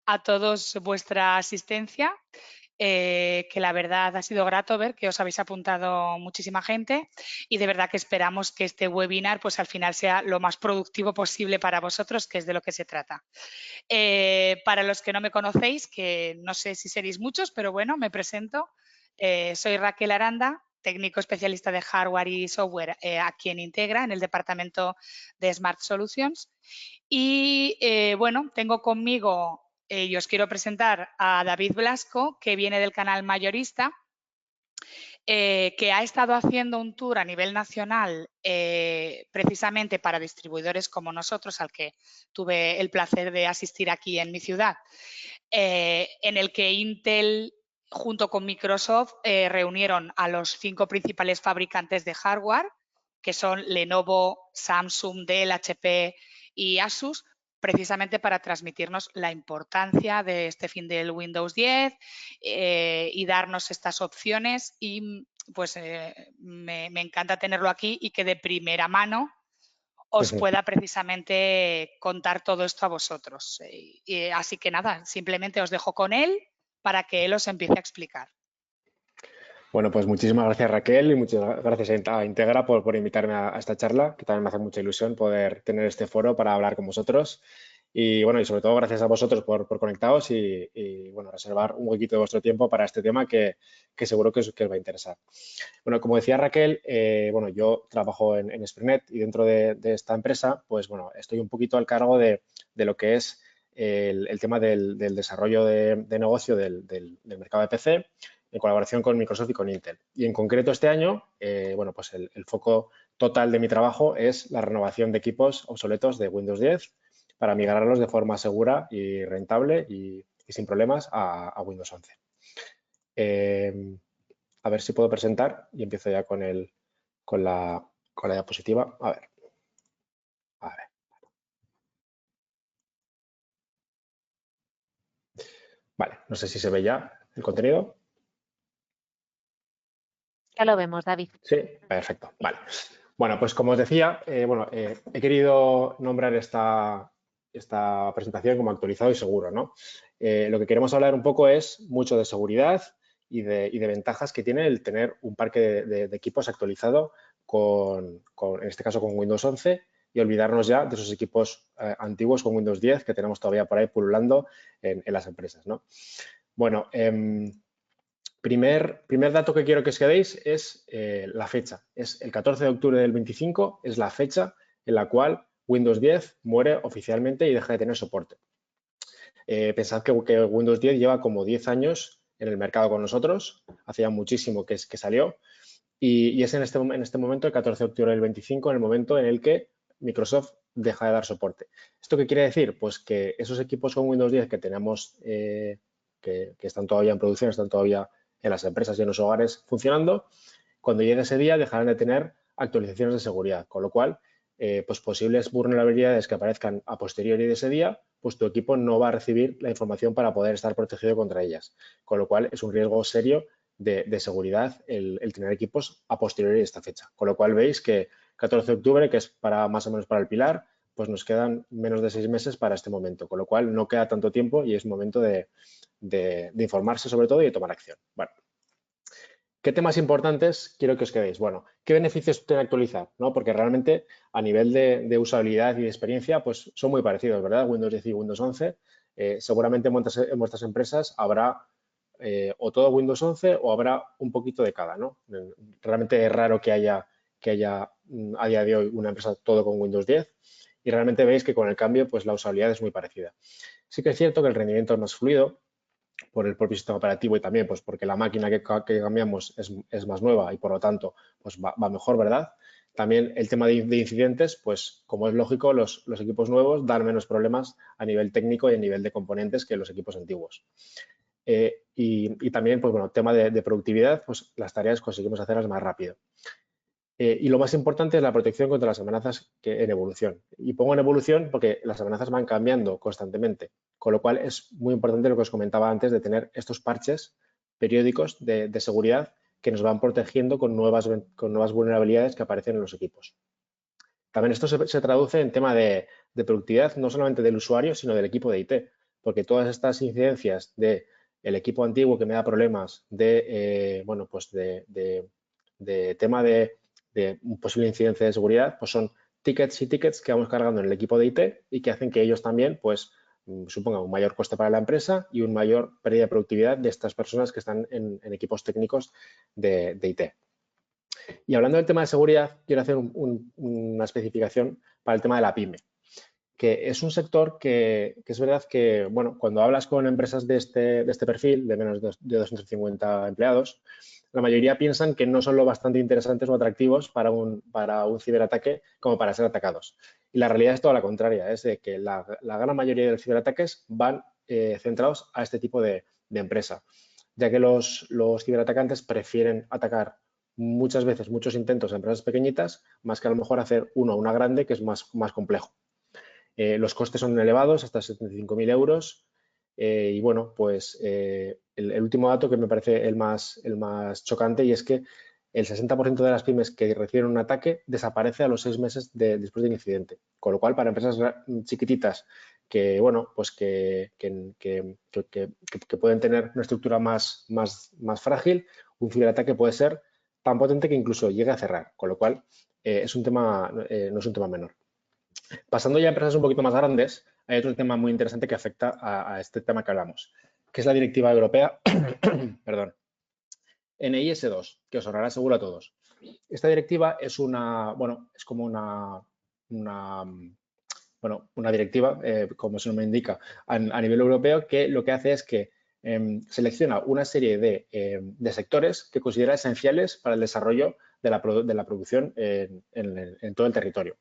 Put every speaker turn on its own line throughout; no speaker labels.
a todos vuestra asistencia, que la verdad ha sido grato ver que os habéis apuntado muchísima gente y de verdad que esperamos que este webinar pues al final sea lo más productivo posible para vosotros, que es de lo que se trata. Para los que no me conocéis, que no sé si seréis muchos, pero bueno, me presento. Soy Raquel Aranda, técnico especialista de hardware y software aquí en Integra, en el departamento de Smart Solutions. Y bueno, tengo conmigo y os quiero presentar a David Blasco, que viene del canal Mayorista, que ha estado haciendo un tour a nivel nacional precisamente para distribuidores como nosotros, al que tuve el placer de asistir aquí en mi ciudad, en el que Intel junto con Microsoft reunieron a los 5 principales fabricantes de hardware, que son Lenovo, Samsung, Dell, HP y Asus, precisamente para transmitirnos la importancia de este fin del Windows 10 y darnos estas opciones y pues me encanta tenerlo aquí y que de primera mano os pueda precisamente contar todo esto a vosotros. Así que nada, simplemente os dejo con él para que él os empiece a explicar.
Bueno, pues muchísimas gracias Raquel y muchas gracias a Integra por invitarme a esta charla, que también me hace mucha ilusión poder tener este foro para hablar con vosotros. Y bueno, y sobre todo gracias a vosotros por conectaros y bueno, reservar un poquito de vuestro tiempo para este tema que seguro que os va a interesar. Bueno, como decía Raquel, bueno, yo trabajo en Sprinet y dentro de esta empresa, pues bueno, estoy un poquito al cargo de lo que es el tema del desarrollo de negocio del mercado de PC en colaboración con Microsoft y con Intel. Y en concreto este año, bueno, pues el foco total de mi trabajo es la renovación de equipos obsoletos de Windows 10 para migrarlos de forma segura y rentable y sin problemas a Windows 11. A ver si puedo presentar y empiezo ya con la diapositiva. A ver. Vale, no sé si se ve ya el contenido.
Ya lo vemos, David.
Sí, perfecto. Vale. Bueno, pues como os decía, he querido nombrar esta presentación como actualizado y seguro, ¿no? Lo que queremos hablar un poco es mucho de seguridad y de ventajas que tiene el tener un parque de equipos actualizado en este caso con Windows 11 y olvidarnos ya de esos equipos antiguos con Windows 10 que tenemos todavía por ahí pululando en las empresas, ¿no? Bueno, primer dato que quiero que os quedéis es la fecha. Es el 14 de octubre del 25, es la fecha en la cual Windows 10 muere oficialmente y deja de tener soporte. Pensad que Windows 10 lleva como 10 años en el mercado con nosotros, hacía muchísimo que salió y es en este momento, el 14 de octubre del 25, en el momento en el que Microsoft deja de dar soporte. ¿Esto qué quiere decir? Pues que esos equipos con Windows 10 que tenemos, que están todavía en producción, están todavía en las empresas y en los hogares funcionando, cuando llegue ese día dejarán de tener actualizaciones de seguridad, con lo cual, pues posibles vulnerabilidades que aparezcan a posteriori de ese día, pues tu equipo no va a recibir la información para poder estar protegido contra ellas, con lo cual es un riesgo serio de seguridad el tener equipos a posteriori de esta fecha. Con lo cual veis que 14 de octubre, que es para más o menos para el pilar, pues nos quedan menos de 6 meses para este momento, con lo cual no queda tanto tiempo y es momento de informarse sobre todo y de tomar acción. Bueno, ¿qué temas importantes quiero que os quedéis? Bueno, ¿qué beneficios tiene actualizar? ¿No? Porque realmente a nivel de usabilidad y de experiencia, pues son muy parecidos, ¿verdad? Windows 10 y Windows 11. Seguramente en vuestras empresas habrá o todo Windows 11 o habrá un poquito de cada, ¿no? Realmente es raro que haya a día de hoy una empresa todo con Windows 10 y realmente veis que con el cambio pues la usabilidad es muy parecida. Sí que es cierto que el rendimiento es más fluido por el propio sistema operativo y también pues porque la máquina que cambiamos es más nueva y por lo tanto pues va mejor, ¿verdad? También el tema de incidentes, pues como es lógico, los equipos nuevos dan menos problemas a nivel técnico y a nivel de componentes que los equipos antiguos. Y también, pues bueno, tema de productividad, pues las tareas conseguimos hacerlas más rápido. Y lo más importante es la protección contra las amenazas en evolución. Y pongo en evolución porque las amenazas van cambiando constantemente, con lo cual es muy importante lo que os comentaba antes de tener estos parches periódicos de seguridad que nos van protegiendo con nuevas vulnerabilidades que aparecen en los equipos. También esto se traduce en tema de productividad no solamente del usuario, sino del equipo de IT, porque todas estas incidencias de el equipo antiguo que me da problemas, bueno, pues de tema de un posible incidencia de seguridad, pues son tickets y tickets que vamos cargando en el equipo de IT y que hacen que ellos también, pues, supongan un mayor coste para la empresa y un mayor pérdida de productividad de estas personas que están en equipos técnicos de IT. Y hablando del tema de seguridad, quiero hacer una especificación para el tema de la pyme, que es un sector que es verdad que, bueno, cuando hablas con empresas de este perfil, de menos de 250 empleados, la mayoría piensan que no son lo bastante interesantes o atractivos para un ciberataque como para ser atacados. Y la realidad es toda la contraria, es de que la gran mayoría de los ciberataques van centrados a este tipo de empresa, ya que los ciberatacantes prefieren atacar muchas veces muchos intentos a empresas pequeñitas, más que a lo mejor hacer uno a una grande, que es más complejo. Los costes son elevados, hasta 75.000 euros. Y bueno, pues el último dato que me parece el más chocante, y es que el 60% de las pymes que reciben un ataque desaparece a los 6 meses después del incidente. Con lo cual, para empresas chiquititas que, bueno, pues que pueden tener una estructura más frágil, un ciberataque puede ser tan potente que incluso llegue a cerrar. Con lo cual, es un tema, no es un tema menor. Pasando ya a empresas un poquito más grandes, hay otro tema muy interesante que afecta a este tema que hablamos, que es la directiva europea, perdón, NIS2, que os sonará seguro a todos. Esta directiva es es como una directiva, como su nombre indica, a nivel europeo, que lo que hace es que selecciona una serie de sectores que considera esenciales para el desarrollo de la producción en todo el territorio.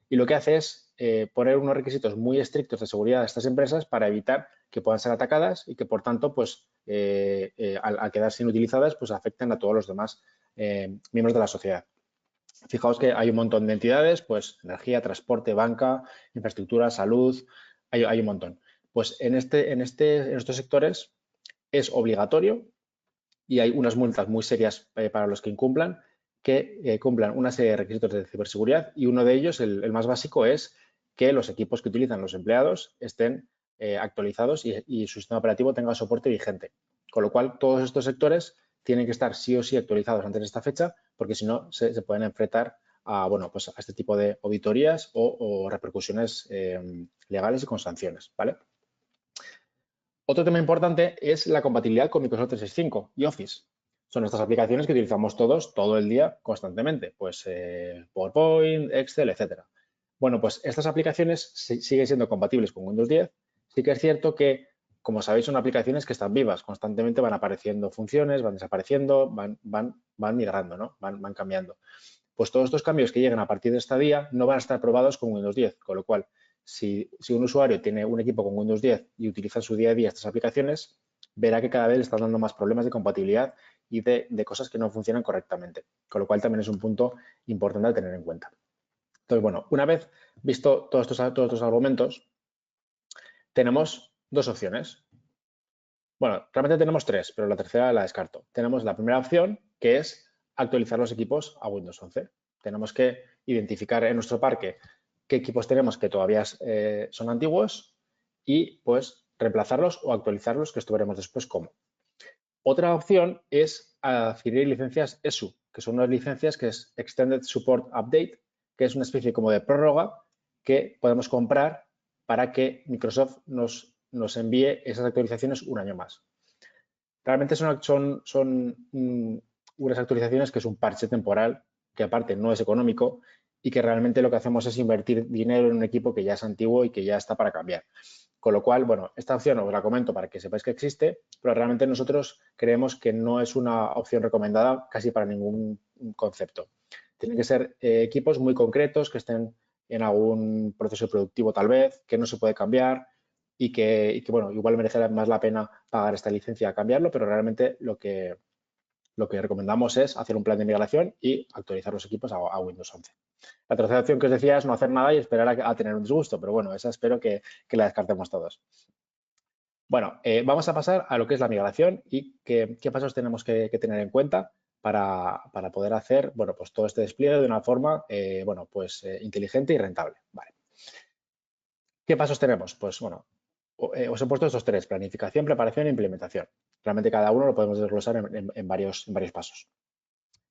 Y lo que hace es poner unos requisitos muy estrictos de seguridad a estas empresas para evitar que puedan ser atacadas y que, por tanto, pues al quedarse inutilizadas, pues afecten a todos los demás miembros de la sociedad. Fijaos que hay un montón de entidades, pues energía, transporte, banca, infraestructura, salud, hay un montón. Pues en estos sectores es obligatorio y hay unas multas muy serias para los que incumplan, que cumplan una serie de requisitos de ciberseguridad, y uno de ellos, el más básico, es que los equipos que utilizan los empleados estén actualizados y su sistema operativo tenga soporte vigente. Con lo cual, todos estos sectores tienen que estar sí o sí actualizados antes de esta fecha, porque si no, se pueden enfrentar a, bueno, pues a este tipo de auditorías o repercusiones legales y con sanciones, ¿vale? Otro tema importante es la compatibilidad con Microsoft 365 y Office. Son estas aplicaciones que utilizamos todos todo el día constantemente, pues PowerPoint, Excel, etcétera. Bueno, pues estas aplicaciones siguen siendo compatibles con Windows 10. Sí que es cierto que, como sabéis, son aplicaciones que están vivas, constantemente van apareciendo funciones, van desapareciendo, van migrando, ¿no? Van cambiando. Pues todos estos cambios que lleguen a partir de este día no van a estar probados con Windows 10, con lo cual, si un usuario tiene un equipo con Windows 10 y utiliza en su día a día estas aplicaciones, verá que cada vez le están dando más problemas de compatibilidad y de cosas que no funcionan correctamente, con lo cual también es un punto importante a tener en cuenta. Entonces, bueno, una vez visto todos estos argumentos, tenemos dos opciones. Bueno, realmente tenemos tres, pero la tercera la descarto. Tenemos la primera opción, que es actualizar los equipos a Windows 11. Tenemos que identificar en nuestro parque qué equipos tenemos que todavía son antiguos y, pues, reemplazarlos o actualizarlos, que esto veremos después cómo. Otra opción es adquirir licencias ESU, que son unas licencias que es Extended Support Update, que es una especie como de prórroga que podemos comprar para que Microsoft nos envíe esas actualizaciones un año más. Realmente son unas actualizaciones que es un parche temporal, que aparte no es económico y que realmente lo que hacemos es invertir dinero en un equipo que ya es antiguo y que ya está para cambiar. Con lo cual, bueno, esta opción os la comento para que sepáis que existe, pero realmente nosotros creemos que no es una opción recomendada casi para ningún concepto. Tienen que ser equipos muy concretos, que estén en algún proceso productivo tal vez, que no se puede cambiar y que bueno, igual merece más la pena pagar esta licencia a cambiarlo, pero realmente lo que recomendamos es hacer un plan de migración y actualizar los equipos a Windows 11. La tercera opción que os decía es no hacer nada y esperar a tener un disgusto, pero bueno, esa espero que la descartemos todos. Bueno, vamos a pasar a lo que es la migración y qué pasos tenemos que tener en cuenta para poder hacer, bueno, pues todo este despliegue de una forma, bueno, pues inteligente y rentable. Vale. ¿Qué pasos tenemos? Pues bueno, os he puesto estos tres: planificación, preparación e implementación. Realmente cada uno lo podemos desglosar en varios pasos.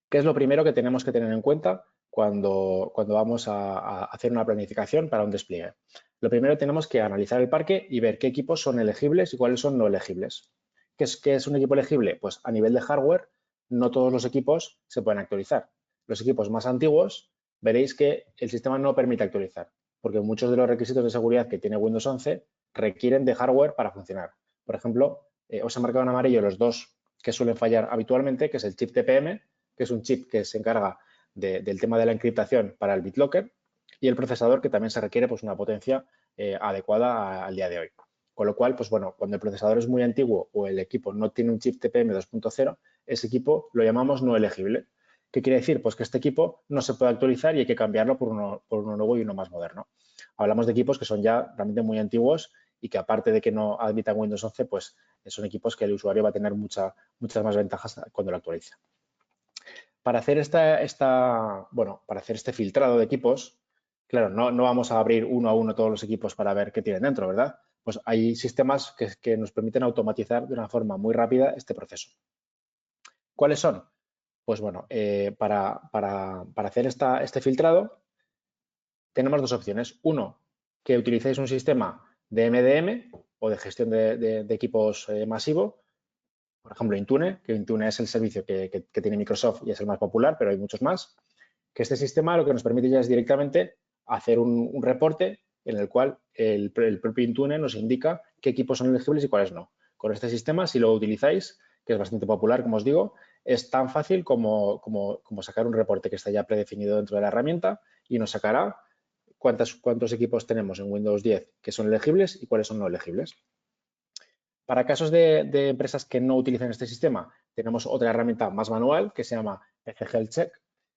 ¿Qué es lo primero que tenemos que tener en cuenta cuando vamos a hacer una planificación para un despliegue? Lo primero, tenemos que analizar el parque y ver qué equipos son elegibles y cuáles son no elegibles. ¿Qué es un equipo elegible? Pues a nivel de hardware, no todos los equipos se pueden actualizar. Los equipos más antiguos, veréis que el sistema no permite actualizar, porque muchos de los requisitos de seguridad que tiene Windows 11 requieren de hardware para funcionar. Por ejemplo, os he marcado en amarillo los dos que suelen fallar habitualmente, que es el chip TPM, que es un chip que se encarga del tema de la encriptación para el BitLocker, y el procesador, que también se requiere pues una potencia adecuada al día de hoy. Con lo cual, pues bueno, cuando el procesador es muy antiguo o el equipo no tiene un chip TPM 2.0, ese equipo lo llamamos no elegible. ¿Qué quiere decir? Pues que este equipo no se puede actualizar y hay que cambiarlo por uno nuevo y uno más moderno. Hablamos de equipos que son ya realmente muy antiguos y que, aparte de que no admitan Windows 11, pues son equipos que el usuario va a tener muchas más ventajas cuando lo actualice. Para hacer para hacer este filtrado de equipos, claro, no vamos a abrir uno a uno todos los equipos para ver qué tienen dentro, ¿verdad? Pues hay sistemas que nos permiten automatizar de una forma muy rápida este proceso. ¿Cuáles son? Pues bueno, para hacer este filtrado tenemos dos opciones. Uno, que utilicéis un sistema de MDM o de gestión de equipos masivo. Por ejemplo, Intune, que Intune es el servicio que tiene Microsoft y es el más popular, pero hay muchos más. Que este sistema lo que nos permite ya es directamente hacer un reporte en el cual el propio Intune nos indica qué equipos son elegibles y cuáles no. Con este sistema, si lo utilizáis, que es bastante popular, como os digo, es tan fácil como sacar un reporte que está ya predefinido dentro de la herramienta y nos sacará cuántos equipos tenemos en Windows 10 que son elegibles y cuáles son no elegibles. Para casos de empresas que no utilizan este sistema, tenemos otra herramienta más manual que se llama PC Health Check,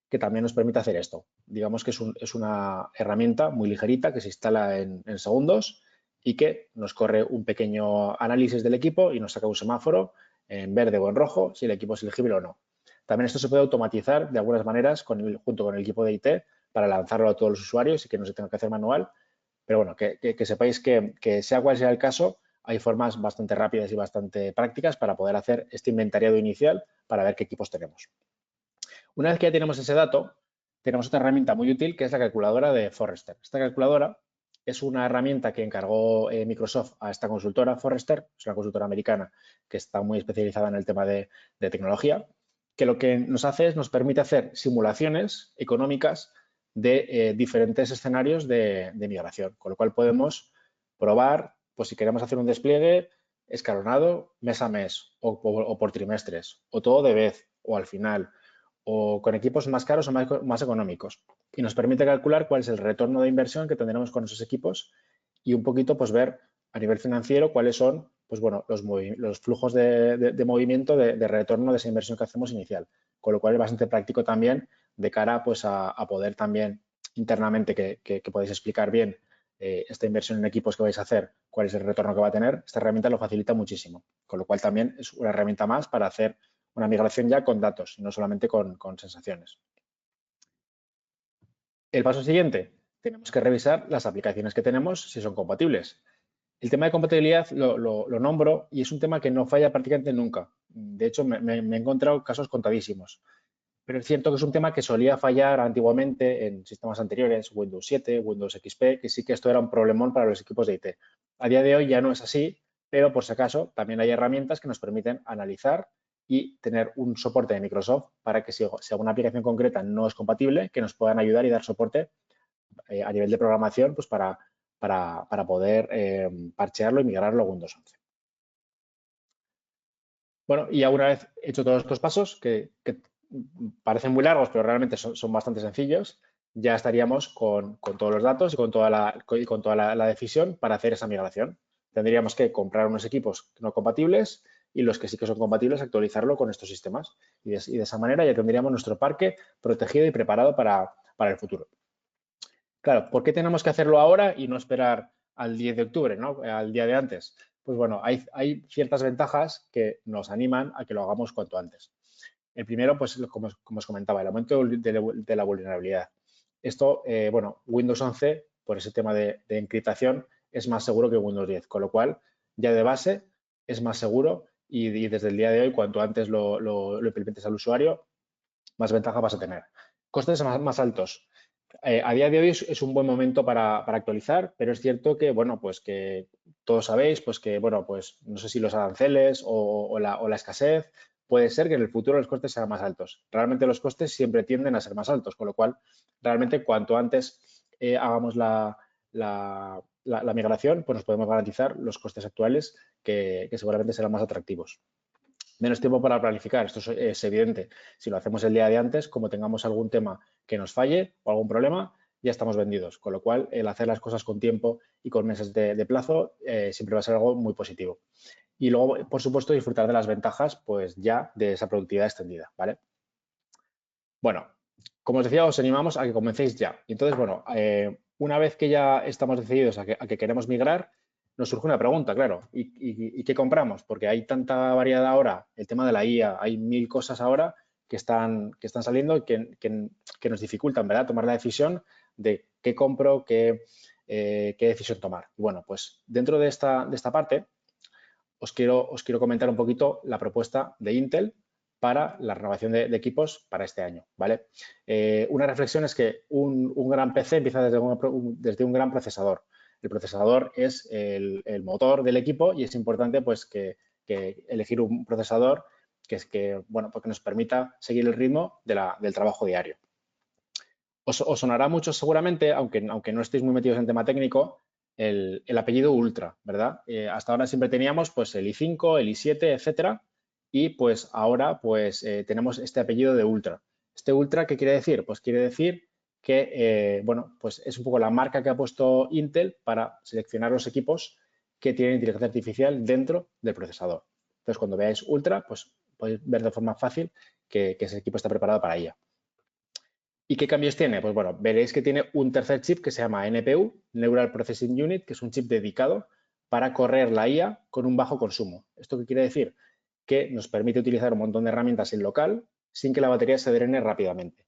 que también nos permite hacer esto. Digamos que es una herramienta muy ligerita que se instala en segundos y que nos corre un pequeño análisis del equipo y nos saca un semáforo en verde o en rojo si el equipo es elegible o no. También esto se puede automatizar de algunas maneras junto con el equipo de IT para lanzarlo a todos los usuarios y que no se tenga que hacer manual. Pero bueno, que sepáis que sea cual sea el caso, hay formas bastante rápidas y bastante prácticas para poder hacer este inventariado inicial para ver qué equipos tenemos. Una vez que ya tenemos ese dato, tenemos otra herramienta muy útil que es la calculadora de Forrester. Esta calculadora es una herramienta que encargó Microsoft a esta consultora Forrester, es una consultora americana que está muy especializada en el tema de tecnología, que lo que nos hace es nos permite hacer simulaciones económicas de diferentes escenarios de migración, con lo cual podemos probar, pues si queremos hacer un despliegue escalonado mes a mes o por trimestres, o todo de vez o al final, o con equipos más caros o más económicos. Y nos permite calcular cuál es el retorno de inversión que tendremos con esos equipos y un poquito pues ver a nivel financiero cuáles son pues bueno, los flujos de movimiento de retorno de esa inversión que hacemos inicial. Con lo cual es bastante práctico también de cara pues a poder también internamente que podáis explicar bien esta inversión en equipos que vais a hacer, cuál es el retorno que va a tener. Esta herramienta lo facilita muchísimo. Con lo cual también es una herramienta más para hacer una migración ya con datos, no solamente con sensaciones. El paso siguiente, tenemos que revisar las aplicaciones que tenemos si son compatibles. El tema de compatibilidad lo nombro y es un tema que no falla prácticamente nunca. De hecho, me he encontrado casos contadísimos. Pero es cierto que es un tema que solía fallar antiguamente en sistemas anteriores, Windows 7, Windows XP, que sí que esto era un problemón para los equipos de IT. A día de hoy ya no es así, pero por si acaso también hay herramientas que nos permiten analizar y tener un soporte de Microsoft para que si alguna aplicación concreta no es compatible, que nos puedan ayudar y dar soporte a nivel de programación pues para poder parchearlo y migrarlo a Windows 11. Bueno, y ya una vez hecho todos estos pasos, que parecen muy largos, pero realmente son bastante sencillos, ya estaríamos con todos los datos y con toda la decisión para hacer esa migración. Tendríamos que comprar unos equipos no compatibles y los que sí que son compatibles actualizarlo con estos sistemas. Y de esa manera ya tendríamos nuestro parque protegido y preparado para el futuro. Claro, ¿por qué tenemos que hacerlo ahora y no esperar al 10 de octubre, ¿no? Al día de antes? Pues bueno, hay ciertas ventajas que nos animan a que lo hagamos cuanto antes. El primero, pues como os comentaba, el aumento de la vulnerabilidad. Esto, bueno, Windows 11, por ese tema de encriptación, es más seguro que Windows 10, con lo cual ya de base es más seguro y desde el día de hoy, cuanto antes lo implementes al usuario, más ventaja vas a tener. Costes más altos. A día de hoy es un buen momento para actualizar, pero es cierto que, bueno, pues que todos sabéis, pues que, bueno, pues no sé si los aranceles o la escasez, puede ser que en el futuro los costes sean más altos. Realmente los costes siempre tienden a ser más altos, con lo cual, realmente, cuanto antes hagamos la migración, pues nos podemos garantizar los costes actuales que seguramente serán más atractivos. Menos tiempo para planificar, esto es evidente. Si lo hacemos el día de antes, como tengamos algún tema que nos falle o algún problema, ya estamos vendidos. Con lo cual, el hacer las cosas con tiempo y con meses de plazo siempre va a ser algo muy positivo. Y luego, por supuesto, disfrutar de las ventajas, pues ya de esa productividad extendida, ¿vale? Bueno, como os decía, os animamos a que comencéis ya. Y entonces, bueno, una vez que ya estamos decididos a que queremos migrar, nos surge una pregunta, claro, ¿y qué compramos? Porque hay tanta variedad ahora, el tema de la IA, hay 1000 cosas ahora que están saliendo y que nos dificultan, ¿verdad?, tomar la decisión de qué compro, qué decisión tomar. Y bueno, pues dentro de esta parte os quiero comentar un poquito la propuesta de Intel para la renovación de equipos para este año, ¿vale? Una reflexión es que un gran PC empieza desde un gran procesador. El procesador es el motor del equipo y es importante, pues, que elegir un procesador bueno, porque nos permita seguir el ritmo del trabajo diario. Os sonará mucho seguramente, aunque no estéis muy metidos en tema técnico, el apellido Ultra, ¿verdad? Hasta ahora siempre teníamos pues el i5, el i7, etcétera, y pues ahora pues tenemos este apellido de Ultra. ¿Este Ultra qué quiere decir? Pues quiere decir que, bueno, pues es un poco la marca que ha puesto Intel para seleccionar los equipos que tienen inteligencia artificial dentro del procesador. Entonces, cuando veáis Ultra, pues podéis ver de forma fácil que ese equipo está preparado para ella. ¿Y qué cambios tiene? Pues bueno, veréis que tiene un tercer chip que se llama NPU, Neural Processing Unit, que es un chip dedicado para correr la IA con un bajo consumo. ¿Esto qué quiere decir? Que nos permite utilizar un montón de herramientas en local sin que la batería se drene rápidamente.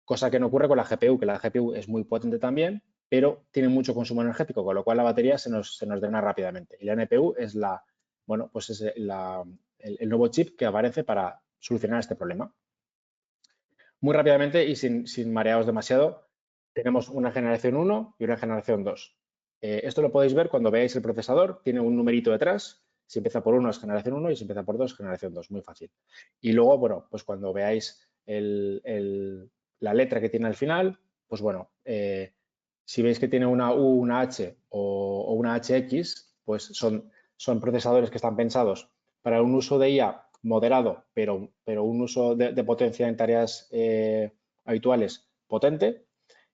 Cosa que no ocurre con la GPU, que la GPU es muy potente también, pero tiene mucho consumo energético, con lo cual la batería se nos drena rápidamente. Y la NPU es bueno, pues es el nuevo chip que aparece para solucionar este problema. Muy rápidamente y sin marearos demasiado, tenemos una generación 1 y una generación 2. Esto lo podéis ver cuando veáis el procesador, tiene un numerito detrás, si empieza por 1 es generación 1 y si empieza por 2 es generación 2, muy fácil. Y luego, bueno, pues cuando veáis la letra que tiene al final, pues bueno, si veis que tiene una U, una H o una HX, pues son procesadores que están pensados para un uso de IA moderado, pero un uso de potencia en tareas habituales potente.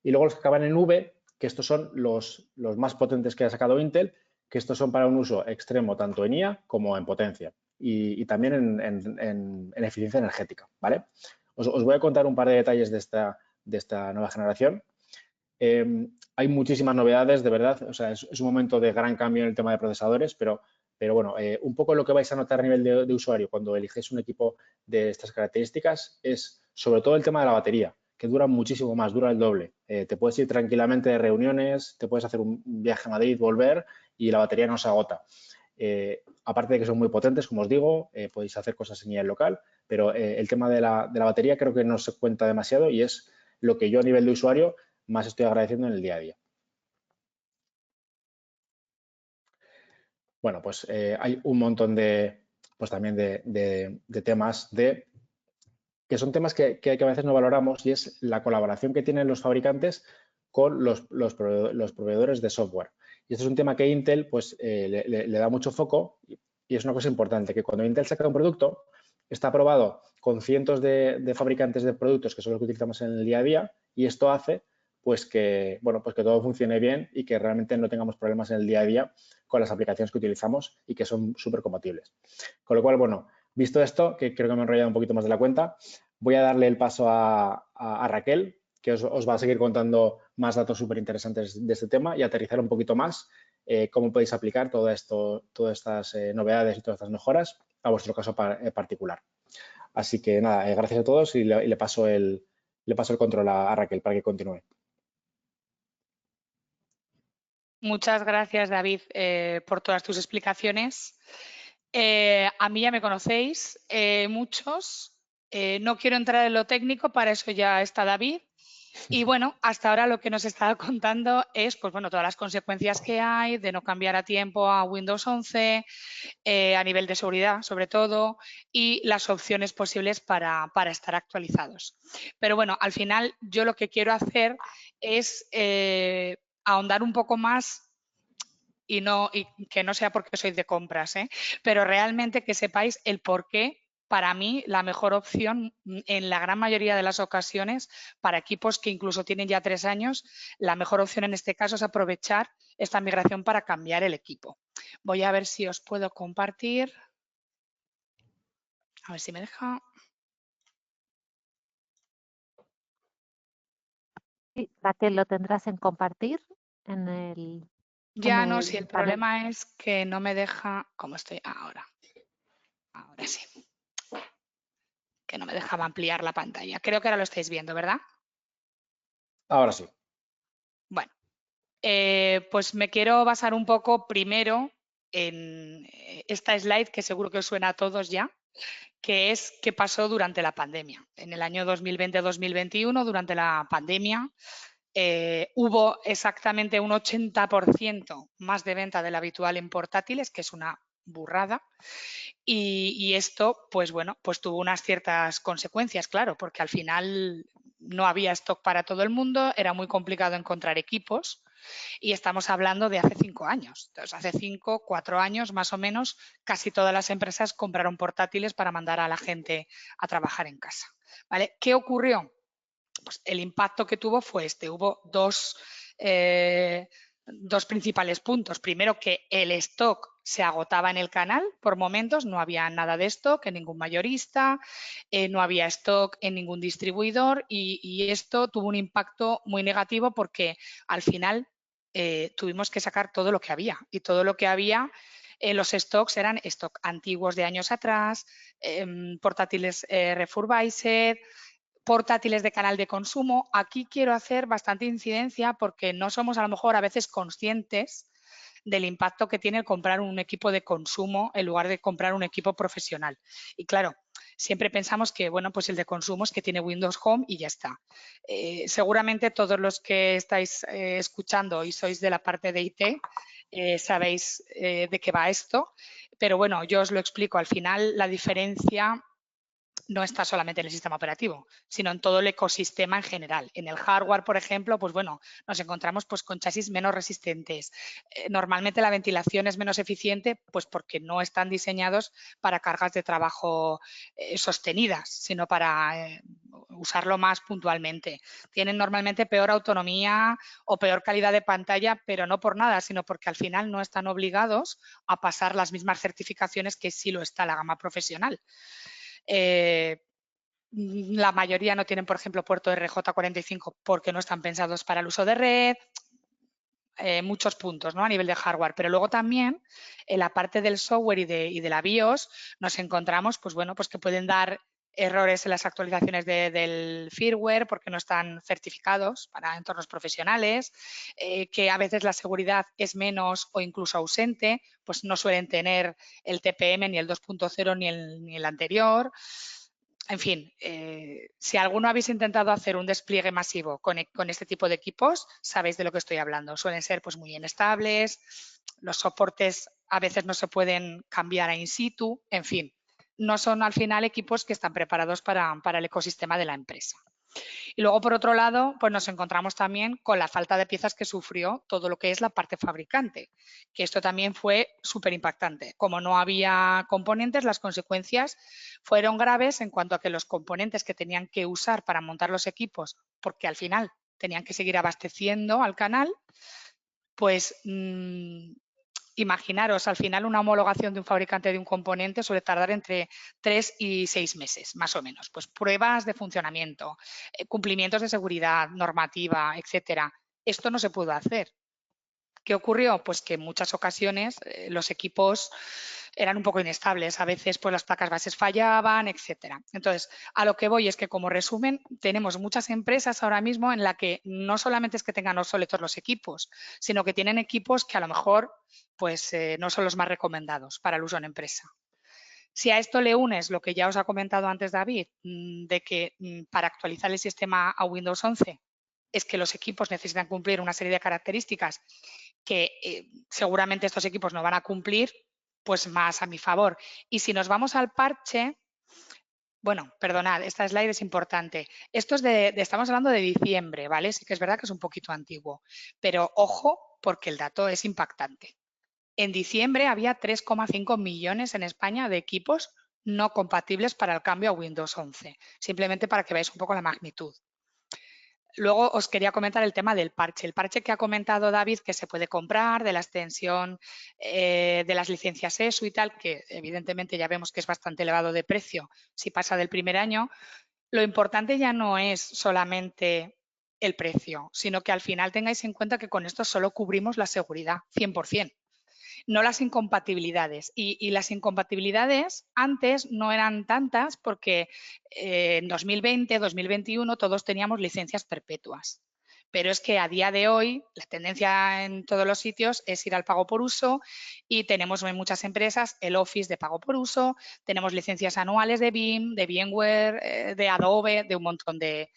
Y luego los que acaban en V, que estos son los más potentes que ha sacado Intel, que estos son para un uso extremo tanto en IA como en potencia y también en eficiencia energética, ¿vale? Os voy a contar un par de detalles de esta nueva generación. Hay muchísimas novedades, de verdad, o sea, es un momento de gran cambio en el tema de procesadores, pero bueno, un poco lo que vais a notar a nivel de usuario cuando eligéis un equipo de estas características es sobre todo el tema de la batería, que dura muchísimo más, dura el doble. Te puedes ir tranquilamente de reuniones, te puedes hacer un viaje a Madrid, volver y la batería no se agota. Aparte de que son muy potentes, como os digo, podéis hacer cosas en IA local, pero el tema de la batería creo que no se cuenta demasiado y es lo que yo a nivel de usuario más estoy agradeciendo en el día a día. Bueno, pues hay un montón también de temas que son temas que a veces no valoramos y es la colaboración que tienen los fabricantes con los proveedores de software. Y este es un tema que Intel pues, le da mucho foco y es una cosa importante, que cuando Intel saca un producto está aprobado con cientos de fabricantes de productos que son los que utilizamos en el día a día y esto hace pues que, bueno, pues que todo funcione bien y que realmente no tengamos problemas en el día a día con las aplicaciones que utilizamos y que son súper compatibles. Con lo cual, bueno, visto esto, que creo que me he enrollado un poquito más de la cuenta, voy a darle el paso a Raquel, que os va a seguir contando más datos súper interesantes de este tema y aterrizar un poquito más cómo podéis aplicar todas estas novedades y todas estas mejoras a vuestro caso particular. Así que nada, gracias a todos y le paso el control a Raquel para que continúe.
Muchas gracias, David, por todas tus explicaciones. A mí ya me conocéis, muchos. No quiero entrar en lo técnico, para eso ya está David. Y bueno, hasta ahora lo que nos estaba contando es, pues bueno, todas las consecuencias que hay de no cambiar a tiempo a Windows 11, a nivel de seguridad sobre todo, y las opciones posibles para estar actualizados. Pero bueno, al final yo lo que quiero hacer es ahondar un poco más y que no sea porque soy de compras, pero realmente que sepáis el por qué. Para mí, la mejor opción en la gran mayoría de las ocasiones, para equipos que incluso tienen ya 3 años, la mejor opción en este caso es aprovechar esta migración para cambiar el equipo. Voy a ver si os puedo compartir. A ver si me deja.
Sí, Raquel, lo tendrás en compartir en el, en
Ya no, si el
el panel.
problema es que no me deja, ¿cómo estoy ahora? Ahora sí, que no me dejaba ampliar la pantalla. Creo que ahora lo estáis viendo, ¿verdad?
Ahora sí.
Bueno, pues me quiero basar un poco primero en esta slide que seguro que os suena a todos ya, que es qué pasó durante la pandemia. En el año 2020-2021, durante la pandemia, hubo exactamente un 80% más de venta del habitual en portátiles, que es una burrada. Y esto, pues bueno, pues tuvo unas ciertas consecuencias, claro, porque al final no había stock para todo el mundo, era muy complicado encontrar equipos y estamos hablando de hace 5 años. Entonces, hace 5, 4 años más o menos, casi todas las empresas compraron portátiles para mandar a la gente a trabajar en casa. ¿Vale? ¿Qué ocurrió? Pues el impacto que tuvo fue este. Hubo dos principales puntos. Primero, que el stock se agotaba en el canal por momentos, no había nada de stock en ningún mayorista, no había stock en ningún distribuidor y esto tuvo un impacto muy negativo porque al final tuvimos que sacar todo lo que había y todo lo que había los stocks eran stock antiguos de años atrás, portátiles refurbished, portátiles de canal de consumo. Aquí quiero hacer bastante incidencia porque no somos a lo mejor a veces conscientes del impacto que tiene el comprar un equipo de consumo en lugar de comprar un equipo profesional. Y claro, siempre pensamos que, bueno, pues el de consumo es que tiene Windows Home y ya está. Seguramente todos los que estáis escuchando y sois de la parte de IT sabéis de qué va esto, pero bueno, yo os lo explico. Al final, la diferencia no está solamente en el sistema operativo, sino en todo el ecosistema en general. En el hardware, por ejemplo, pues bueno, nos encontramos pues con chasis menos resistentes. Normalmente la ventilación es menos eficiente pues porque no están diseñados para cargas de trabajo sostenidas, sino para usarlo más puntualmente. Tienen normalmente peor autonomía o peor calidad de pantalla, pero no por nada, sino porque al final no están obligados a pasar las mismas certificaciones que sí lo está la gama profesional. La mayoría no tienen, por ejemplo, puerto RJ45 porque no están pensados para el uso de red. Muchos puntos, ¿no? A nivel de hardware, pero luego también en la parte del software y de la BIOS nos encontramos, pues bueno, pues que pueden dar errores en las actualizaciones del firmware porque no están certificados para entornos profesionales, que a veces la seguridad es menos o incluso ausente, pues no suelen tener el TPM ni el 2.0 ni el anterior. En fin, si alguno habéis intentado hacer un despliegue masivo con este tipo de equipos, sabéis de lo que estoy hablando. Suelen ser pues, muy inestables, los soportes a veces no se pueden cambiar a in situ, en fin, no son al final equipos que están preparados para el ecosistema de la empresa. Y luego, por otro lado, pues nos encontramos también con la falta de piezas que sufrió todo lo que es la parte fabricante, que esto también fue súper impactante. Como no había componentes, las consecuencias fueron graves en cuanto a que los componentes que tenían que usar para montar los equipos, porque al final tenían que seguir abasteciendo al canal, pues imaginaros, al final una homologación de un fabricante de un componente suele tardar entre 3 y 6 meses, más o menos. Pues pruebas de funcionamiento, cumplimientos de seguridad, normativa, etcétera. Esto no se pudo hacer. ¿Qué ocurrió? Pues que en muchas ocasiones los equipos eran un poco inestables. A veces pues las placas bases fallaban, etcétera. Entonces, a lo que voy es que, como resumen, tenemos muchas empresas ahora mismo en la que no solamente es que tengan obsoletos los equipos, sino que tienen equipos que a lo mejor pues no son los más recomendados para el uso en empresa. Si a esto le unes lo que ya os ha comentado antes David, de que para actualizar el sistema a Windows 11 es que los equipos necesitan cumplir una serie de características que seguramente estos equipos no van a cumplir, pues más a mi favor. Y si nos vamos al parche, bueno, perdonad, esta slide es importante. Esto es estamos hablando de diciembre, ¿vale? Sí que es verdad que es un poquito antiguo, pero ojo porque el dato es impactante. En diciembre había 3,5 millones en España de equipos no compatibles para el cambio a Windows 11, simplemente para que veáis un poco la magnitud. Luego os quería comentar el tema del parche. El parche que ha comentado David, que se puede comprar, de la extensión de las licencias ESU y tal, que evidentemente ya vemos que es bastante elevado de precio si pasa del primer año. Lo importante ya no es solamente el precio, sino que al final tengáis en cuenta que con esto solo cubrimos la seguridad, 100%. No las incompatibilidades. Y las incompatibilidades antes no eran tantas porque en 2020, 2021 todos teníamos licencias perpetuas. Pero es que a día de hoy la tendencia en todos los sitios es ir al pago por uso y tenemos en muchas empresas el Office de pago por uso, tenemos licencias anuales de BIM, de VMware, de Adobe, de un montón de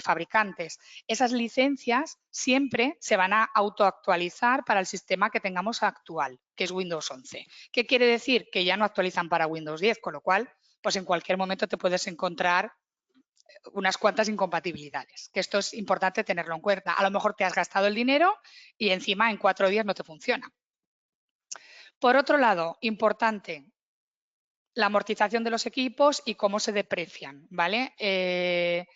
fabricantes. Esas licencias siempre se van a autoactualizar para el sistema que tengamos actual, que es Windows 11. ¿Qué quiere decir? Que ya no actualizan para Windows 10, con lo cual, pues en cualquier momento te puedes encontrar unas cuantas incompatibilidades, que esto es importante tenerlo en cuenta. A lo mejor te has gastado el dinero y encima en 4 días no te funciona. Por otro lado, importante, la amortización de los equipos y cómo se deprecian, ¿vale?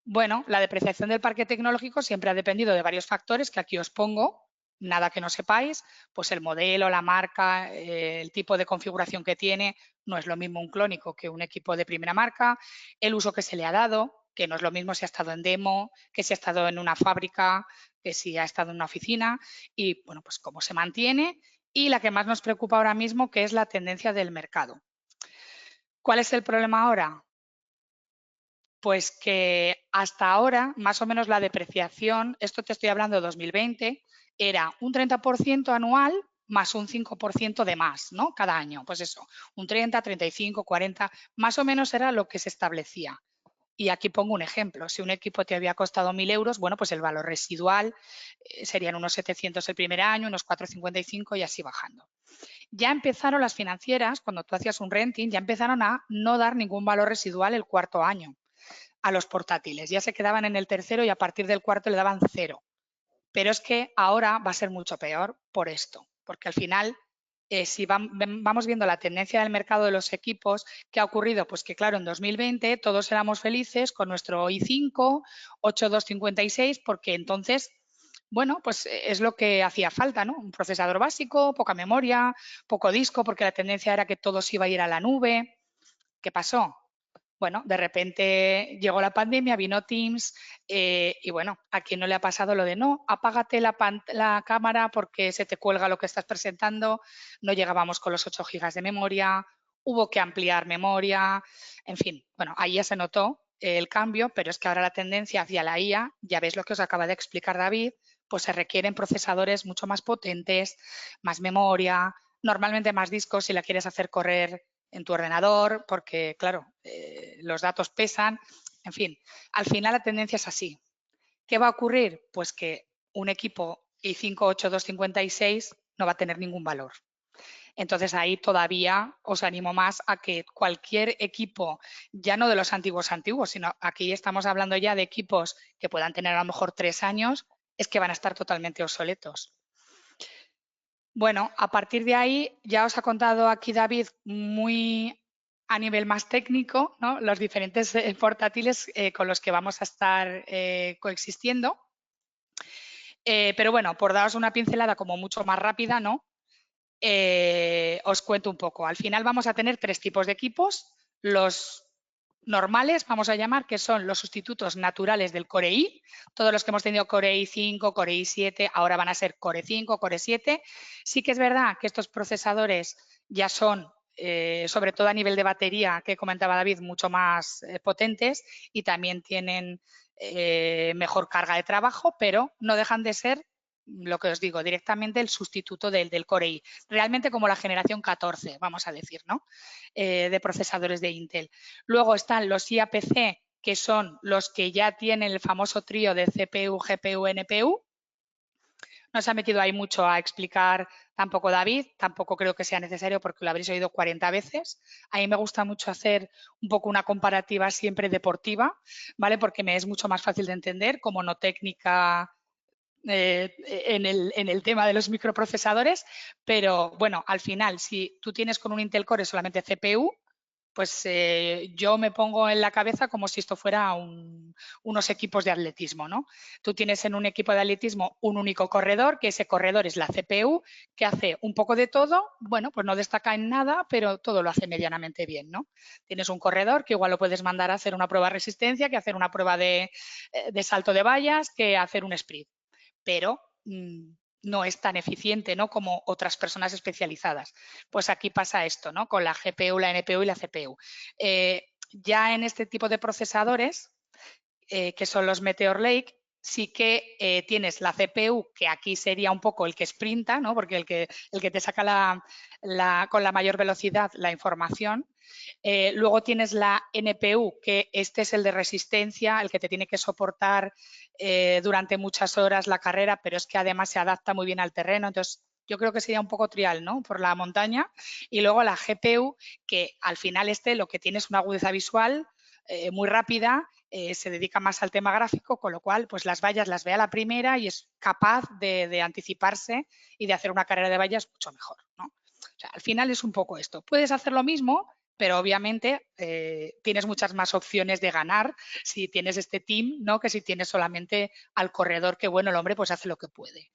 Bueno, la depreciación del parque tecnológico siempre ha dependido de varios factores que aquí os pongo, nada que no sepáis, pues el modelo, la marca, el tipo de configuración que tiene, no es lo mismo un clónico que un equipo de primera marca, el uso que se le ha dado, que no es lo mismo si ha estado en demo, que si ha estado en una fábrica, que si ha estado en una oficina y, bueno, pues cómo se mantiene y la que más nos preocupa ahora mismo, que es la tendencia del mercado. ¿Cuál es el problema ahora? Pues que hasta ahora, más o menos la depreciación, esto te estoy hablando de 2020, era un 30% anual más un 5% de más, ¿no? Cada año, pues eso, un 30, 35, 40, más o menos era lo que se establecía. Y aquí pongo un ejemplo, si un equipo te había costado 1.000 euros, bueno, pues el valor residual serían unos 700 el primer año, unos 455 y así bajando. Ya empezaron las financieras, cuando tú hacías un renting, ya empezaron a no dar ningún valor residual el cuarto año a los portátiles. Ya se quedaban en el tercero y a partir del cuarto le daban 0. Pero es que ahora va a ser mucho peor por esto, porque al final, si vamos viendo la tendencia del mercado de los equipos, ¿qué ha ocurrido? Pues que claro, en 2020 todos éramos felices con nuestro i5, 8256, porque entonces, bueno, pues es lo que hacía falta, ¿no? Un procesador básico, poca memoria, poco disco, porque la tendencia era que todo se iba a ir a la nube. ¿Qué pasó? Bueno, de repente llegó la pandemia, vino Teams y bueno, ¿a quién no le ha pasado lo de no, apágate la cámara porque se te cuelga lo que estás presentando? No llegábamos con los 8 gigas de memoria, hubo que ampliar memoria, en fin, bueno, ahí ya se notó el cambio, pero es que ahora la tendencia hacia la IA, ya veis lo que os acaba de explicar David, pues se requieren procesadores mucho más potentes, más memoria, normalmente más discos si la quieres hacer correr en tu ordenador, porque claro, los datos pesan, en fin, al final la tendencia es así. ¿Qué va a ocurrir? Pues que un equipo i5 8256 no va a tener ningún valor. Entonces ahí todavía os animo más a que cualquier equipo, ya no de los antiguos, sino aquí estamos hablando ya de equipos que puedan tener a lo mejor 3 años, es que van a estar totalmente obsoletos. Bueno, a partir de ahí ya os ha contado aquí David muy a nivel más técnico, ¿no? Los diferentes portátiles con los que vamos a estar coexistiendo. Pero bueno, por daros una pincelada como mucho más rápida, ¿no? Os cuento un poco. Al final vamos a tener 3 tipos de equipos. Los normales, vamos a llamar, que son los sustitutos naturales del Core i. Todos los que hemos tenido Core i5, Core i7, ahora van a ser Core 5, Core 7. Sí que es verdad que estos procesadores ya son, sobre todo a nivel de batería, que comentaba David, mucho más potentes y también tienen mejor carga de trabajo, pero no dejan de ser, lo que os digo, directamente el sustituto del Core i, realmente como la generación 14, vamos a decir, ¿no? De procesadores de Intel. Luego están los IAPC, que son los que ya tienen el famoso trío de CPU, GPU, NPU. No se ha metido ahí mucho a explicar tampoco David, tampoco creo que sea necesario porque lo habréis oído 40 veces. A mí me gusta mucho hacer un poco una comparativa siempre deportiva, ¿vale? Porque me es mucho más fácil de entender, como no técnica en el tema de los microprocesadores, pero bueno, al final, si tú tienes con un Intel Core solamente CPU, pues yo me pongo en la cabeza como si esto fuera unos equipos de atletismo, ¿no? Tú tienes en un equipo de atletismo un único corredor, que ese corredor es la CPU, que hace un poco de todo, bueno, pues no destaca en nada, pero todo lo hace medianamente bien, ¿no? Tienes un corredor que igual lo puedes mandar a hacer una prueba de resistencia, que hacer una prueba de salto de vallas, que hacer un sprint, pero no es tan eficiente, ¿no?, como otras personas especializadas. Pues aquí pasa esto, ¿no?, con la GPU, la NPU y la CPU. Ya en este tipo de procesadores, que son los Meteor Lake, sí que tienes la CPU, que aquí sería un poco el que sprinta, ¿no?, porque el que te saca con la mayor velocidad la información. Luego tienes la NPU, que este es el de resistencia, el que te tiene que soportar durante muchas horas la carrera, pero es que además se adapta muy bien al terreno. Entonces, yo creo que sería un poco trial, ¿no?, por la montaña. Y luego la GPU, que al final lo que tiene es una agudeza visual muy rápida, se dedica más al tema gráfico, con lo cual pues las vallas las ve a la primera y es capaz de anticiparse y de hacer una carrera de vallas mucho mejor, ¿no? O sea, al final es un poco esto. Puedes hacer lo mismo, pero obviamente tienes muchas más opciones de ganar si tienes este team, ¿no?, que si tienes solamente al corredor, que bueno, el hombre pues hace lo que puede.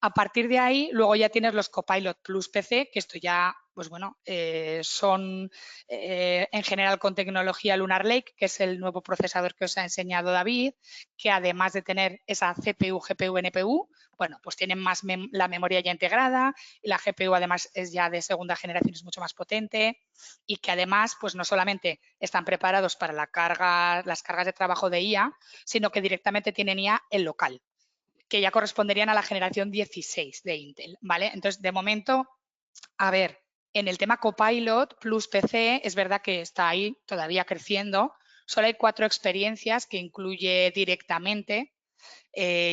A partir de ahí, luego ya tienes los Copilot Plus PC, que esto ya, pues bueno, son en general con tecnología Lunar Lake, que es el nuevo procesador que os ha enseñado David, que además de tener esa CPU, GPU, NPU, bueno, pues tienen más la memoria ya integrada y la GPU además es ya de segunda generación, es mucho más potente y que además, pues no solamente están preparados para las cargas de trabajo de IA, sino que directamente tienen IA en local, que ya corresponderían a la generación 16 de Intel, ¿vale? Entonces, de momento, a ver, en el tema Copilot Plus PC, es verdad que está ahí todavía creciendo. Solo hay 4 experiencias que incluye directamente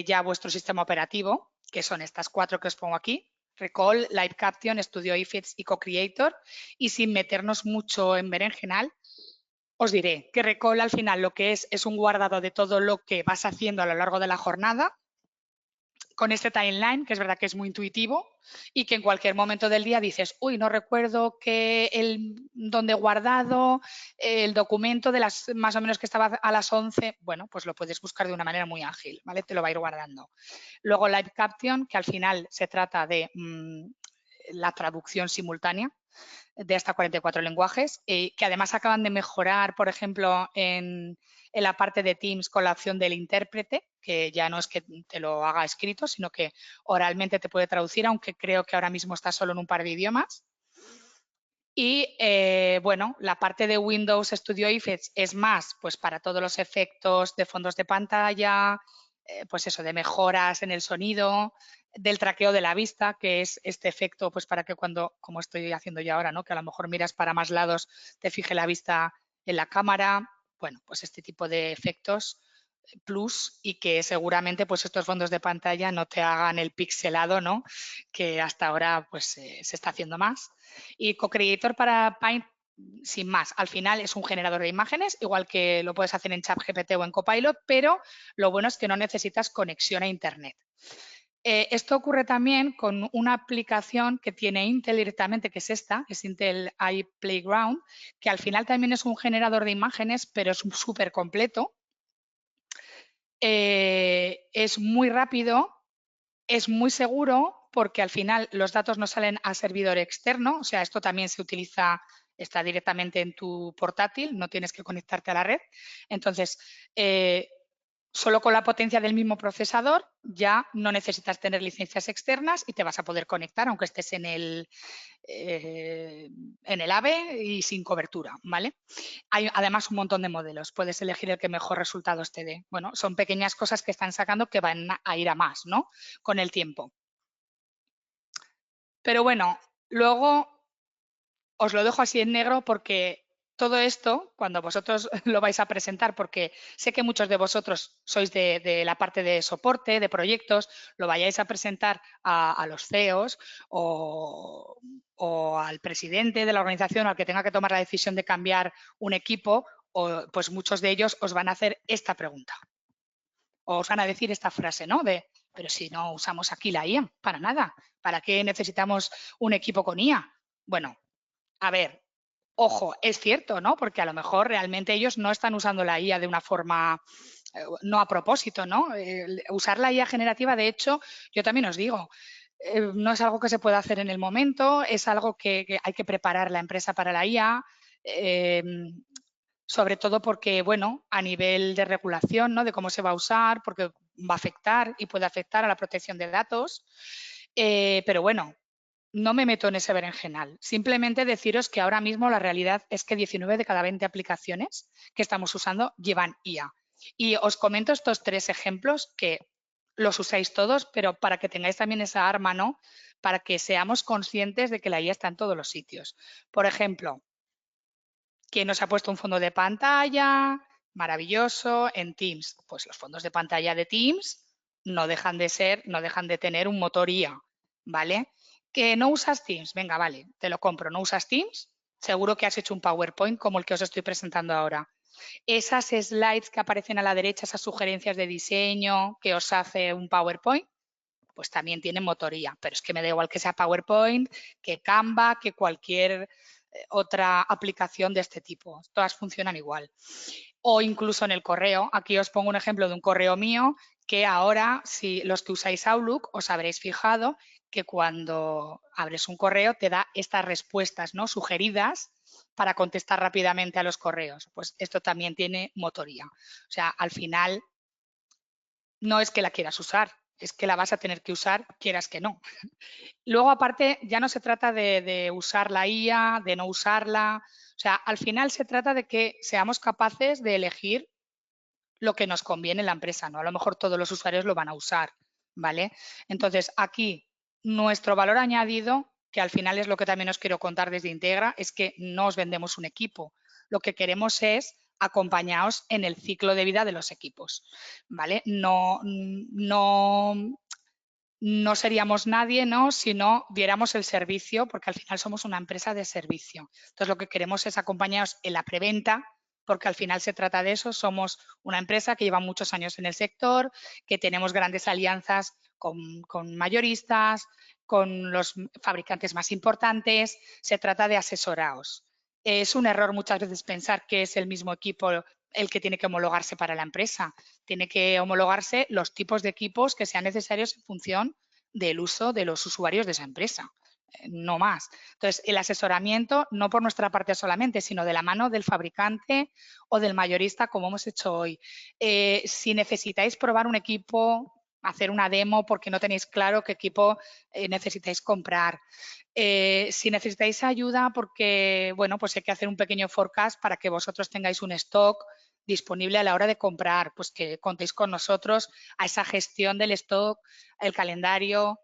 ya vuestro sistema operativo, que son estas 4 que os pongo aquí: Recall, Live Caption, Studio Effects y Co-Creator. Y sin meternos mucho en berenjenal, os diré que Recall al final lo que es un guardado de todo lo que vas haciendo a lo largo de la jornada, con este timeline, que es verdad que es muy intuitivo y que en cualquier momento del día dices, uy, no recuerdo dónde he guardado el documento de las más o menos que estaba a las 11, bueno, pues lo puedes buscar de una manera muy ágil, ¿vale? Te lo va a ir guardando. Luego Live Caption, que al final se trata de la traducción simultánea de hasta 44 lenguajes, que además acaban de mejorar, por ejemplo, en la parte de Teams con la opción del intérprete, que ya no es que te lo haga escrito, sino que oralmente te puede traducir, aunque creo que ahora mismo está solo en un par de idiomas. Y bueno, la parte de Windows Studio Effects es más pues para todos los efectos de fondos de pantalla, pues eso, de mejoras en el sonido, del traqueo de la vista, que es este efecto pues para que cuando, como estoy haciendo yo ahora, ¿no?, que a lo mejor miras para más lados, te fije la vista en la cámara. Bueno, pues este tipo de efectos plus, y que seguramente pues estos fondos de pantalla no te hagan el pixelado, ¿no?, que hasta ahora pues se está haciendo más. Y Co-Creator para Paint, sin más, al final es un generador de imágenes, igual que lo puedes hacer en ChatGPT o en Copilot, pero lo bueno es que no necesitas conexión a Internet. Esto ocurre también con una aplicación que tiene Intel directamente, que es esta, es Intel iPlayground, que al final también es un generador de imágenes, pero es súper completo. Es muy rápido, es muy seguro, porque al final los datos no salen a servidor externo, o sea, esto también se utiliza, está directamente en tu portátil, no tienes que conectarte a la red. Entonces, solo con la potencia del mismo procesador ya no necesitas tener licencias externas y te vas a poder conectar aunque estés en el AVE y sin cobertura, ¿vale? Hay además un montón de modelos, puedes elegir el que mejor resultados te dé. Bueno, son pequeñas cosas que están sacando que van a ir a más, ¿no? Con el tiempo. Pero bueno, luego os lo dejo así en negro porque todo esto, cuando vosotros lo vais a presentar, porque sé que muchos de vosotros sois de la parte de soporte, de proyectos, lo vayáis a presentar a los CEOs o al presidente de la organización, al que tenga que tomar la decisión de cambiar un equipo, pues muchos de ellos os van a hacer esta pregunta. O os van a decir esta frase, ¿no? Pero si no usamos aquí la IA, para nada. ¿Para qué necesitamos un equipo con IA? Bueno, a ver, ojo, es cierto, ¿no? Porque a lo mejor realmente ellos no están usando la IA de una forma no a propósito, ¿no? Usar la IA generativa, de hecho, yo también os digo, no es algo que se pueda hacer en el momento, es algo que hay que preparar la empresa para la IA, sobre todo porque, bueno, a nivel de regulación, ¿no? De cómo se va a usar, porque va a afectar y puede afectar a la protección de datos. Pero bueno, no me meto en ese berenjenal. Simplemente deciros que ahora mismo la realidad es que 19 de cada 20 aplicaciones que estamos usando llevan IA. Y os comento estos 3 ejemplos que los usáis todos, pero para que tengáis también esa arma, ¿no? Para que seamos conscientes de que la IA está en todos los sitios. Por ejemplo, ¿quién nos ha puesto un fondo de pantalla? Maravilloso. En Teams, pues los fondos de pantalla de Teams no dejan de tener un motor IA, ¿vale? ¿Que no usas Teams? Venga, vale, te lo compro. ¿No usas Teams? Seguro que has hecho un PowerPoint como el que os estoy presentando ahora. Esas slides que aparecen a la derecha, esas sugerencias de diseño que os hace un PowerPoint, pues también tienen motor IA. Pero es que me da igual que sea PowerPoint, que Canva, que cualquier otra aplicación de este tipo. Todas funcionan igual. O incluso en el correo. Aquí os pongo un ejemplo de un correo mío que ahora, si los que usáis Outlook, os habréis fijado que cuando abres un correo te da estas respuestas, ¿no? Sugeridas para contestar rápidamente a los correos. Pues esto también tiene motoría. O sea, al final no es que la quieras usar, es que la vas a tener que usar quieras que no. Luego, aparte, ya no se trata de usar la IA, de no usarla. O sea, al final se trata de que seamos capaces de elegir lo que nos conviene en la empresa, ¿no? A lo mejor todos los usuarios lo van a usar, ¿vale? Entonces, aquí, nuestro valor añadido, que al final es lo que también os quiero contar desde Integra, es que no os vendemos un equipo. Lo que queremos es acompañaros en el ciclo de vida de los equipos, ¿vale? No seríamos nadie, ¿no? Si no diéramos el servicio, porque al final somos una empresa de servicio. Entonces, lo que queremos es acompañaros en la preventa, porque al final se trata de eso. Somos una empresa que lleva muchos años en el sector, que tenemos grandes alianzas con mayoristas, con los fabricantes más importantes. Se trata de asesoraos. Es un error muchas veces pensar que es el mismo equipo el que tiene que homologarse para la empresa. Tiene que homologarse los tipos de equipos que sean necesarios en función del uso de los usuarios de esa empresa, no más. Entonces, el asesoramiento no por nuestra parte solamente, sino de la mano del fabricante o del mayorista, como hemos hecho hoy. Si necesitáis probar un equipo, hacer una demo porque no tenéis claro qué equipo necesitáis comprar. Si necesitáis ayuda porque, bueno, pues hay que hacer un pequeño forecast para que vosotros tengáis un stock disponible a la hora de comprar, pues que contéis con nosotros a esa gestión del stock, el calendario,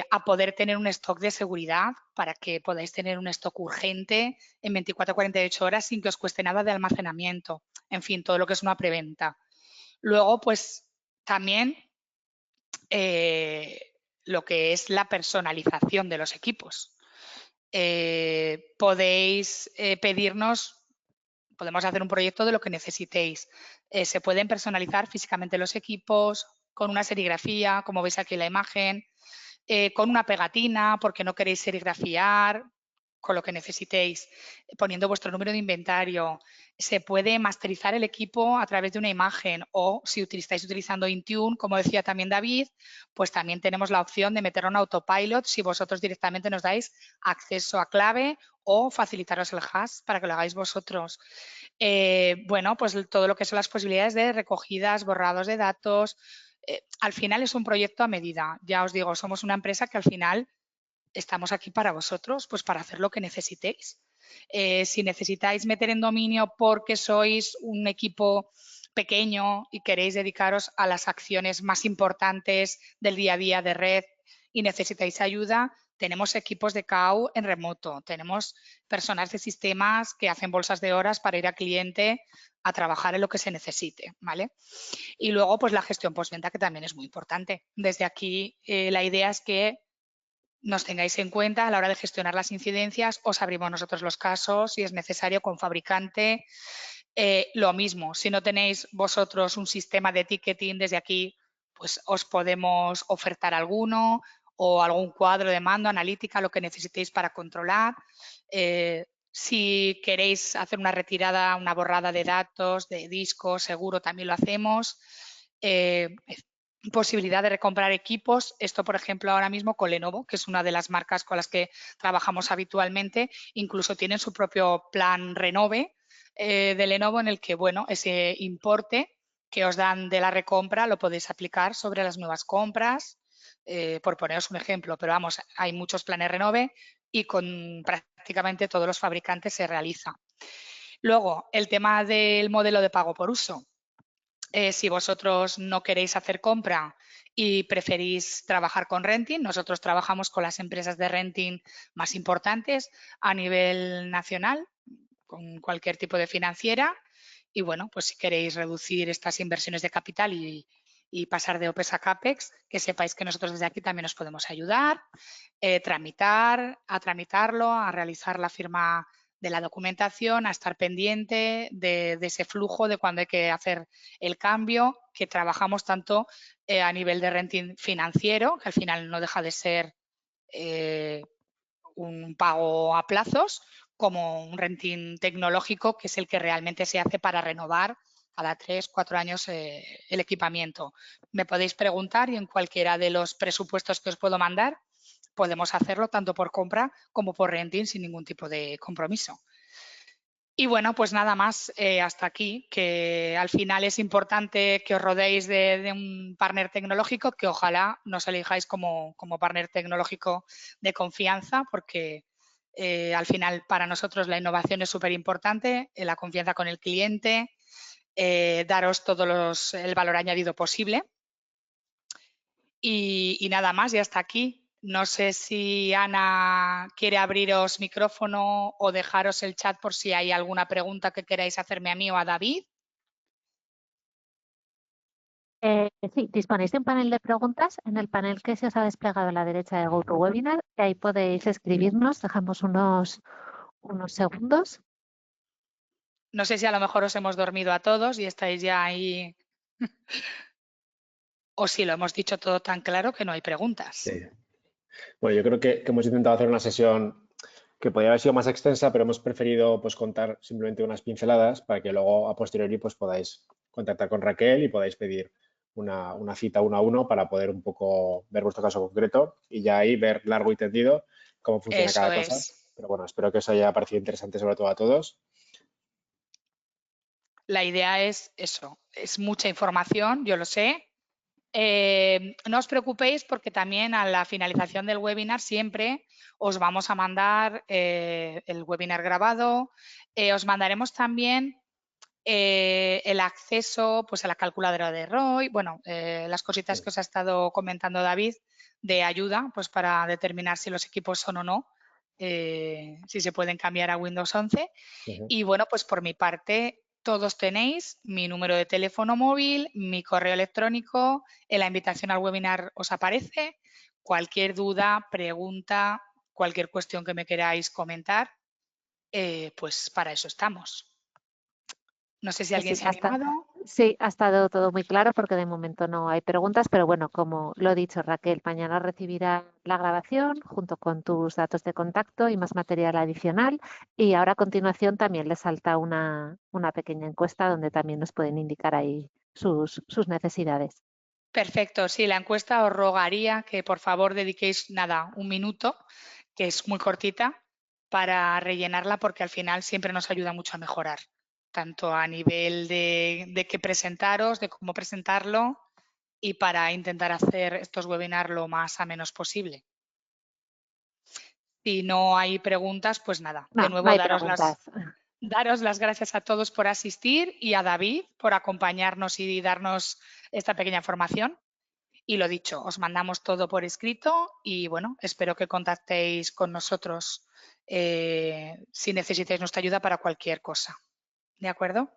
a poder tener un stock de seguridad para que podáis tener un stock urgente en 24 a 48 horas sin que os cueste nada de almacenamiento. En fin, todo lo que es una preventa. Luego, pues también lo que es la personalización de los equipos. Podéis pedirnos, podemos hacer un proyecto de lo que necesitéis. Se pueden personalizar físicamente los equipos con una serigrafía, como veis aquí en la imagen, con una pegatina porque no queréis serigrafiar. con lo que necesitéis, poniendo vuestro número de inventario. Se puede masterizar el equipo a través de una imagen o si estáis utilizando Intune, como decía también David, pues también tenemos la opción de meter un autopilot si vosotros directamente nos dais acceso a clave o facilitaros el hash para que lo hagáis vosotros. Bueno, pues todo lo que son las posibilidades de recogidas, borrados de datos. Al final es un proyecto a medida. Ya os digo, somos una empresa que al final estamos aquí para vosotros, pues para hacer lo que necesitéis. Si necesitáis meter en dominio porque sois un equipo pequeño y queréis dedicaros a las acciones más importantes del día a día de red y necesitáis ayuda, tenemos equipos de CAU en remoto, tenemos personas de sistemas que hacen bolsas de horas para ir al cliente a trabajar en lo que se necesite, ¿vale? Y luego, pues la gestión postventa, que también es muy importante. Desde aquí, la idea es que nos tengáis en cuenta a la hora de gestionar las incidencias, os abrimos nosotros los casos, si es necesario, con fabricante. Lo mismo, si no tenéis vosotros un sistema de ticketing desde aquí, pues os podemos ofertar alguno o algún cuadro de mando, analítica, lo que necesitéis para controlar. Si queréis hacer una retirada, una borrada de datos, de discos, seguro también lo hacemos. Posibilidad de recomprar equipos. Esto, por ejemplo, ahora mismo con Lenovo, que es una de las marcas con las que trabajamos habitualmente, incluso tienen su propio plan Renove de Lenovo en el que, bueno, ese importe que os dan de la recompra lo podéis aplicar sobre las nuevas compras, por poneros un ejemplo, pero vamos, hay muchos planes Renove y con prácticamente todos los fabricantes se realiza. Luego, el tema del modelo de pago por uso. Si vosotros no queréis hacer compra y preferís trabajar con renting, nosotros trabajamos con las empresas de renting más importantes a nivel nacional, con cualquier tipo de financiera. Y bueno, pues si queréis reducir estas inversiones de capital y pasar de OPEX a CAPEX, que sepáis que nosotros desde aquí también os podemos ayudar, a tramitarlo, a realizar la firma de la documentación, a estar pendiente de ese flujo de cuando hay que hacer el cambio, que trabajamos tanto a nivel de renting financiero, que al final no deja de ser un pago a plazos, como un renting tecnológico, que es el que realmente se hace para renovar cada 3, 4 años el equipamiento. Me podéis preguntar y en cualquiera de los presupuestos que os puedo mandar podemos hacerlo tanto por compra como por renting sin ningún tipo de compromiso. Y bueno, pues nada más hasta aquí, que al final es importante que os rodéis de un partner tecnológico, que ojalá nos elijáis como partner tecnológico de confianza, porque al final para nosotros la innovación es súper importante, la confianza con el cliente, daros todo el valor añadido posible. Y nada más, y hasta aquí. No sé si Ana quiere abriros micrófono o dejaros el chat por si hay alguna pregunta que queráis hacerme a mí o a David.
Sí, disponéis de un panel de preguntas en el panel que se os ha desplegado a la derecha de GoToWebinar, que ahí podéis escribirnos, dejamos unos segundos.
No sé si a lo mejor os hemos dormido a todos y estáis ya ahí o si lo hemos dicho todo tan claro que no hay preguntas.
Sí. Bueno, yo creo que hemos intentado hacer una sesión que podría haber sido más extensa, pero hemos preferido pues, contar simplemente unas pinceladas para que luego a posteriori pues, podáis contactar con Raquel y podáis pedir una cita 1 a 1 para poder un poco ver vuestro caso concreto y ya ahí ver largo y tendido cómo funciona
Eso
cada cosa.
es.
Pero bueno, espero que os haya parecido interesante sobre todo a todos.
La idea es eso, es mucha información, yo lo sé. No os preocupéis porque también a la finalización del webinar siempre os vamos a mandar el webinar grabado. Os mandaremos también el acceso pues, a la calculadora de ROI, bueno, las cositas
Sí.
que os ha estado comentando David de ayuda pues, para determinar si los equipos son o no, si se pueden cambiar a Windows 11. Y bueno, pues por mi parte, todos tenéis mi número de teléfono móvil, mi correo electrónico, en la invitación al webinar os aparece. Cualquier duda, pregunta, cualquier cuestión que me queráis comentar, pues para eso estamos. No sé si
Pues
alguien
sí,
se ha animado.
Sí, ha estado todo muy claro porque de momento no hay preguntas, pero bueno, como lo he dicho, Raquel, mañana recibirá la grabación junto con tus datos de contacto y más material adicional. Y ahora a continuación también le salta una pequeña encuesta donde también nos pueden indicar ahí sus necesidades.
Perfecto, sí, la encuesta os rogaría que por favor dediquéis nada, un minuto, que es muy cortita, para rellenarla porque al final siempre nos ayuda mucho a mejorar, tanto a nivel de qué presentaros, de cómo presentarlo y para intentar hacer estos webinars lo más amenos posible. Si no hay preguntas, pues nada, de
No, no
nuevo
hay preguntas.
daros las gracias a todos por asistir y a David por acompañarnos y darnos esta pequeña formación. Y lo dicho, os mandamos todo por escrito y bueno, espero que contactéis con nosotros si necesitáis nuestra ayuda para cualquier cosa. ¿De acuerdo?